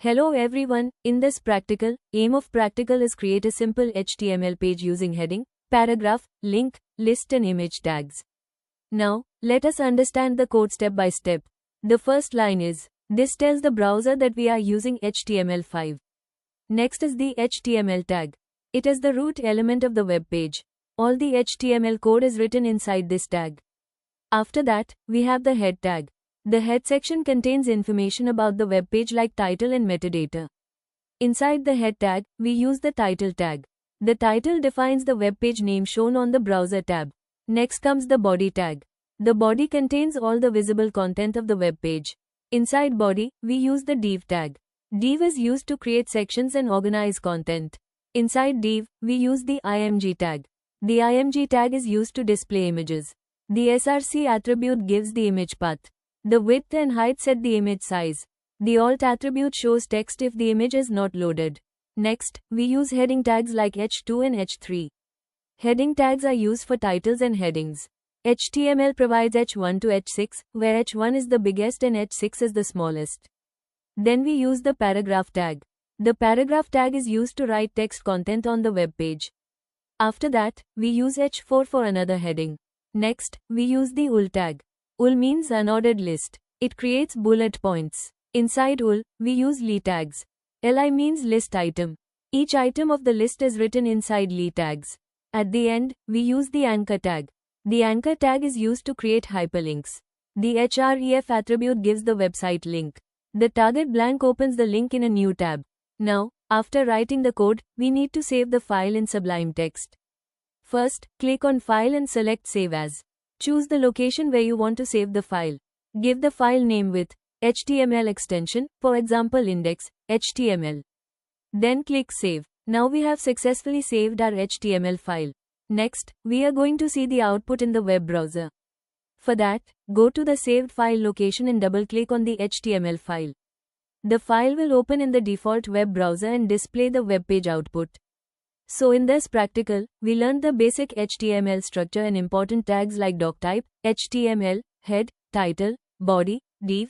Hello everyone, in this practical, aim of practical is create a simple HTML page using heading, paragraph, link, list and image tags. Now, let us understand the code step by step. The first line is, this tells the browser that we are using HTML5. Next is the HTML tag. It is the root element of the web page. All the HTML code is written inside this tag. After that, we have the head tag. The head section contains information about the web page like title and metadata. Inside the head tag, we use the title tag. The title defines the web page name shown on the browser tab. Next comes the body tag. The body contains all the visible content of the web page. Inside body, we use the div tag. Div is used to create sections and organize content. Inside div, we use the img tag. The img tag is used to display images. The src attribute gives the image path. The width and height set the image size. The alt attribute shows text if the image is not loaded. Next, we use heading tags like h2 and h3. Heading tags are used for titles and headings. HTML provides h1 to h6, where h1 is the biggest and h6 is the smallest. Then we use the paragraph tag. The paragraph tag is used to write text content on the web page. After that, we use h4 for another heading. Next, we use the ul tag. Ul means unordered list. It creates bullet points. Inside ul, we use li tags. Li means list item. Each item of the list is written inside li tags. At the end, we use the anchor tag. The anchor tag is used to create hyperlinks. The href attribute gives the website link. The target blank opens the link in a new tab. Now, after writing the code, we need to save the file in Sublime Text. First, click on File and select Save As. Choose the location where you want to save the file. Give the file name with HTML extension, for example index.html. Then click Save. Now we have successfully saved our HTML file. Next, we are going to see the output in the web browser. For that, go to the saved file location and double-click on the HTML file. The file will open in the default web browser and display the web page output. So in this practical, we learned the basic HTML structure and important tags like doctype, HTML, head, title, body, div,